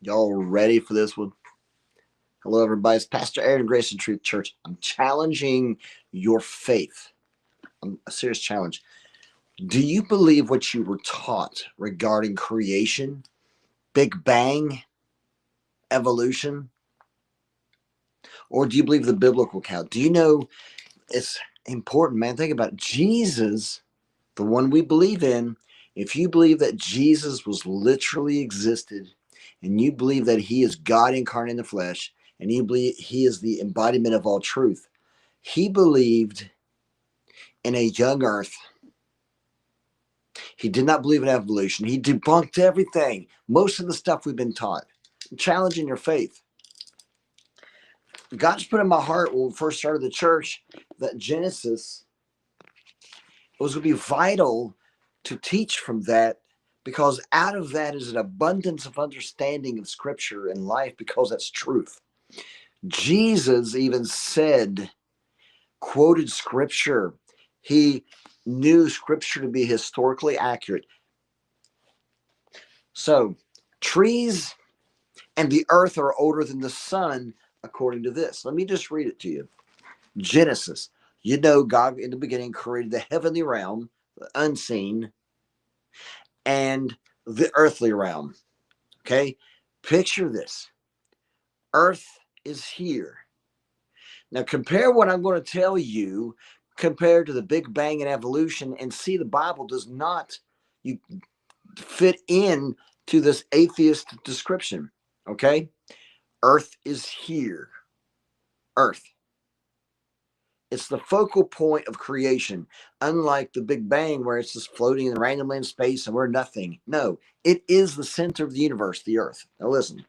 Y'all ready for this one? Hello, everybody. It's Pastor Aaron, Grace and Truth Church. I'm challenging your faith. A serious challenge. Do you believe what you were taught regarding creation, Big Bang, evolution? Or do you believe the biblical account? Do you know it's important, man? Think about it. Jesus, the one we believe in. If you believe that Jesus was literally existed, and you believe that he is God incarnate in the flesh, and you believe he is the embodiment of all truth, he believed in a young earth. He did not believe in evolution. He debunked everything, most of the stuff we've been taught. I'm challenging your faith. God's put in my heart when we first started the church that Genesis was going to be vital to teach from that, because out of that is an abundance of understanding of Scripture and life, because that's truth. Jesus even said, quoted Scripture. He knew Scripture to be historically accurate. So, trees and the earth are older than the sun, according to this. Let me just read it to you. Genesis. You know, God in the beginning created the heavenly realm, the unseen, and the earthly realm. Okay? Picture this. Earth is here. Now compare what I'm going to tell you compared to the Big Bang and evolution, and see the Bible does not fit in to this atheist description. Okay? Earth is here. Earth. It's the focal point of creation, unlike the Big Bang, where it's just floating randomly in space and we're nothing. No, it is the center of the universe, the Earth. Now listen.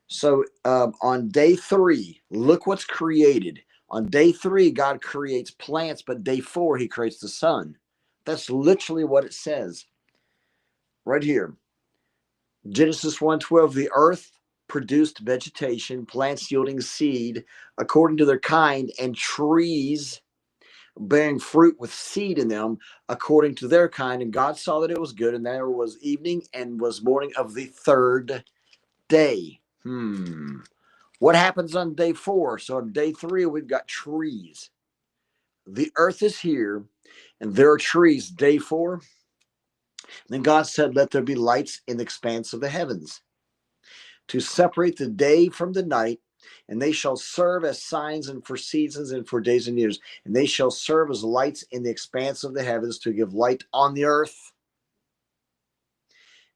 So on day 3, look what's created. On day 3, God creates plants, but day 4, he creates the sun. That's literally what it says right here. Genesis 1:12, the earth produced vegetation, plants yielding seed according to their kind, and trees bearing fruit with seed in them according to their kind. And God saw that it was good, and there was evening and was morning of the 3rd day. What happens on day 4? So on day 3, we've got trees. The earth is here, and there are trees. Day 4, then God said, let there be lights in the expanse of the heavens, to separate the day from the night, and they shall serve as signs and for seasons and for days and years. And they shall serve as lights in the expanse of the heavens, to give light on the earth.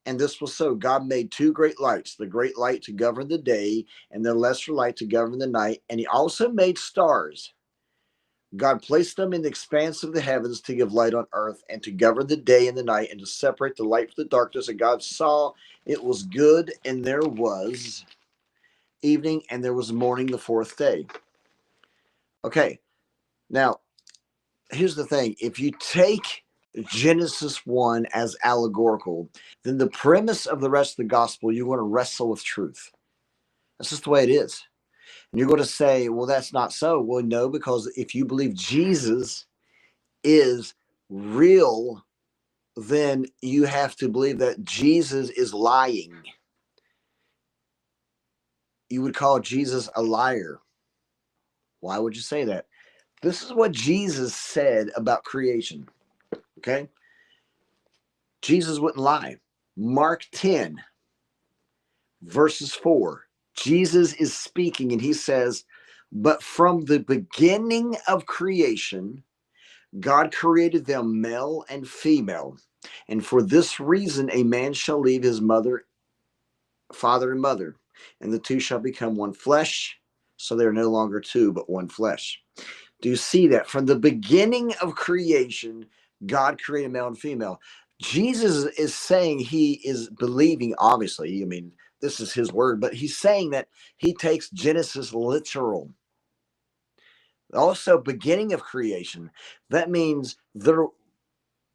And this was so. God made 2 great lights, the great light to govern the day, and the lesser light to govern the night. And he also made stars. God placed them in the expanse of the heavens to give light on earth, and to govern the day and the night, and to separate the light from the darkness. And God saw it was good, and there was evening, and there was morning the 4th day. Okay, now here's the thing. If you take Genesis 1 as allegorical, then the premise of the rest of the gospel, you want to wrestle with truth. That's just the way it is. And you're going to say, well, that's not so. Well, no, because if you believe Jesus is real, then you have to believe that Jesus is lying. You would call Jesus a liar. Why would you say that? This is what Jesus said about creation. Okay? Jesus wouldn't lie. Mark 10, verses 4. Jesus is speaking, and he says, but from the beginning of creation, God created them male and female. And for this reason, a man shall leave his father and mother, and the 2 shall become one flesh. So they're no longer 2, but one flesh. Do you see that? From the beginning of creation, God created male and female. Jesus is saying he is believing, obviously, I mean, this is his word, but he's saying that he takes Genesis literal. Also, beginning of creation. That means there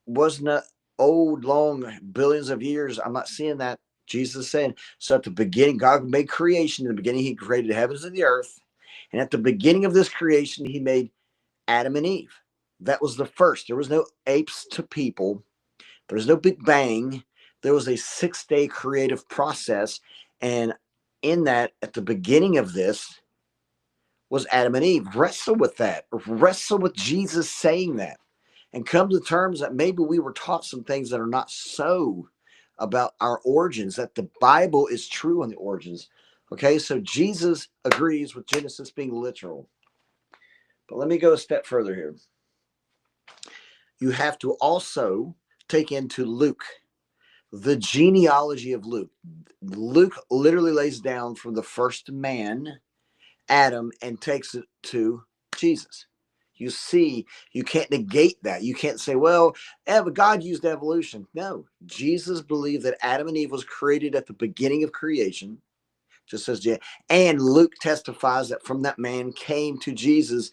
was not old, long, billions of years. I'm not seeing that. Jesus is saying, so at the beginning, God made creation. In the beginning, he created the heavens and the earth. And at the beginning of this creation, he made Adam and Eve. That was the first. There was no apes to people. There was no Big Bang. There was a 6-day creative process. And in that, at the beginning of this, was Adam and Eve. Wrestle with that. Wrestle with Jesus saying that. And come to terms that maybe we were taught some things that are not so about our origins, that the Bible is true on the origins. Okay, so Jesus agrees with Genesis being literal. But let me go a step further here. You have to also take into Luke, the genealogy of Luke. Luke literally lays down from the first man, Adam, and takes it to Jesus. You see, you can't negate that. You can't say, well, God used evolution. No, Jesus believed that Adam and Eve was created at the beginning of creation, just as and Luke testifies that from that man came to Jesus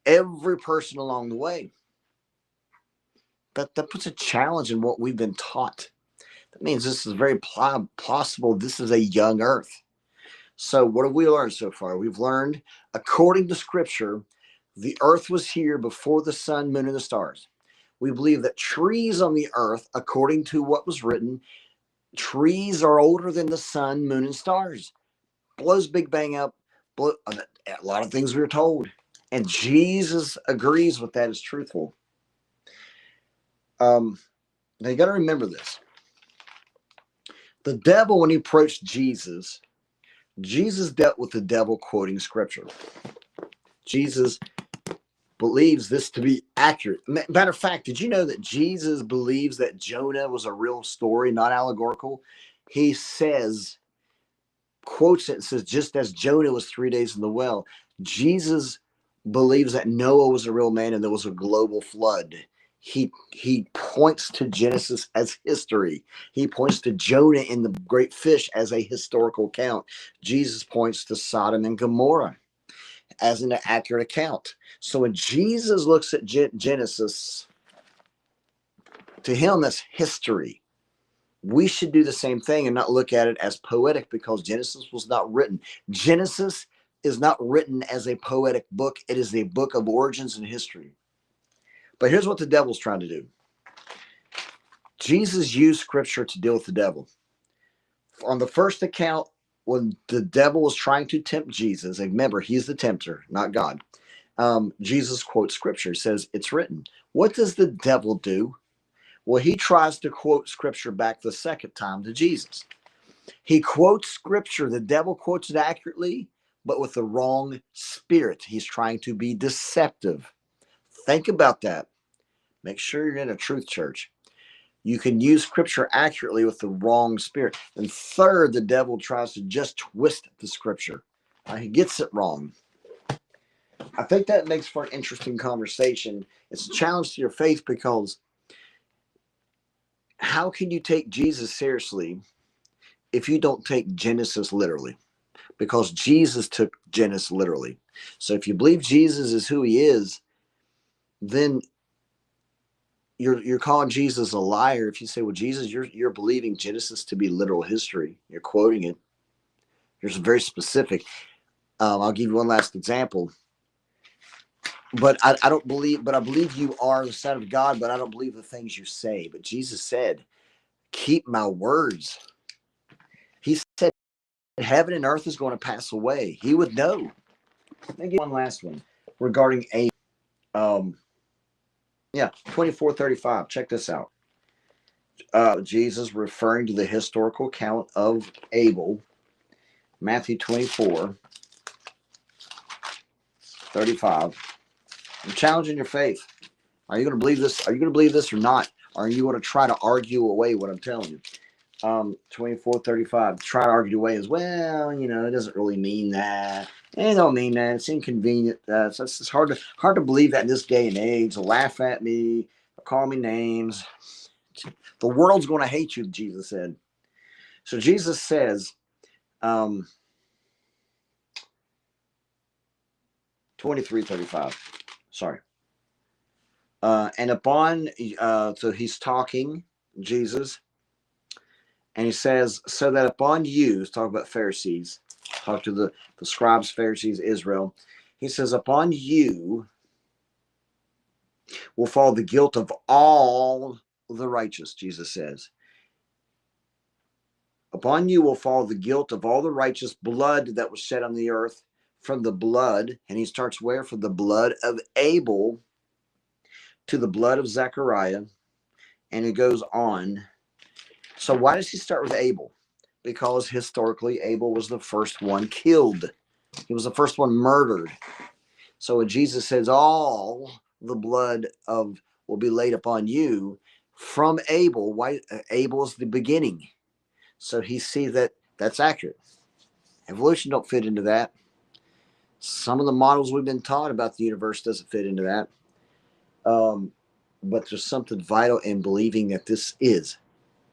every person along the way. That puts a challenge in what we've been taught. That means this is very possible. This is a young earth. So what have we learned so far? We've learned, according to Scripture, the earth was here before the sun, moon, and the stars. We believe that trees on the earth, according to what was written, trees are older than the sun, moon, and stars. Blows Big Bang up. A lot of things we were told. And Jesus agrees with that as truthful. Now you got to remember this. The devil, when he approached Jesus, Jesus dealt with the devil quoting Scripture. Jesus believes this to be accurate. Matter of fact, did you know that Jesus believes that Jonah was a real story, not allegorical? He says, quotes it and says, just as Jonah was 3 days in the well, Jesus believes that Noah was a real man and there was a global flood. He points to Genesis as history. He points to Jonah in the great fish as a historical account. Jesus points to Sodom and Gomorrah as an accurate account. So when Jesus looks at Genesis, to him that's history. We should do the same thing and not look at it as poetic, because Genesis was not written. Genesis is not written as a poetic book. It is a book of origins and history. But here's what the devil's trying to do. Jesus used Scripture to deal with the devil. On the first account, when the devil was trying to tempt Jesus, remember, he's the tempter, not God. Jesus quotes Scripture, says, it's written. What does the devil do? Well, he tries to quote Scripture back the second time to Jesus. He quotes Scripture. The devil quotes it accurately, but with the wrong spirit. He's trying to be deceptive. Think about that. Make sure you're in a truth church. You can use Scripture accurately with the wrong spirit. And third, the devil tries to just twist the Scripture. He gets it wrong. I think that makes for an interesting conversation. It's a challenge to your faith, because how can you take Jesus seriously if you don't take Genesis literally? Because Jesus took Genesis literally. So if you believe Jesus is who he is, then you're calling Jesus a liar if you say, well, Jesus, you're believing Genesis to be literal history. You're quoting it. You're very specific. I'll give you one last example. But I don't believe, but I believe you are the Son of God, but I don't believe the things you say. But Jesus said, keep my words. He said, heaven and earth is going to pass away. He would know. Let me get one last one regarding a 24:35. Check this out. Jesus referring to the historical account of Abel, Matthew 24:35. I'm challenging your faith. Are you going to believe this? Are you going to believe this or not? Or are you going to try to argue away what I'm telling you? 24:35. Try to argue away as well. It doesn't really mean that. It don't mean that. It's inconvenient. So it's hard to believe that in this day and age. They'll laugh at me. They'll call me names. The world's going to hate you, Jesus said. So Jesus says, 23:35. Sorry. And upon, so he's talking, Jesus, and he says, so that upon you, let's talk about Pharisees, talk to the scribes, Pharisees, Israel. He says, upon you will fall the guilt of all the righteous, Jesus says. Upon you will fall the guilt of all the righteous blood that was shed on the earth, from the blood, and he starts where? From the blood of Abel to the blood of Zechariah, and it goes on. So why does he start with Abel? Because historically, Abel was the first one killed. He was the first one murdered. So when Jesus says all the blood of will be laid upon you from Abel, why Abel is the beginning. So he sees that that's accurate. Evolution don't fit into that. Some of the models we've been taught about the universe doesn't fit into that. But there's something vital in believing that this is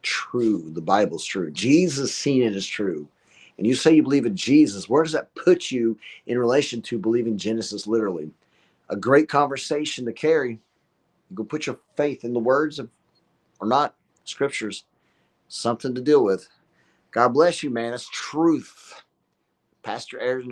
true. The Bible's true. Jesus seen it as true. And you say you believe in Jesus. Where does that put you in relation to believing Genesis literally? A great conversation to carry. You go put your faith in the words of, or not, scriptures. Something to deal with. God bless you, man. It's truth. Pastor Aaron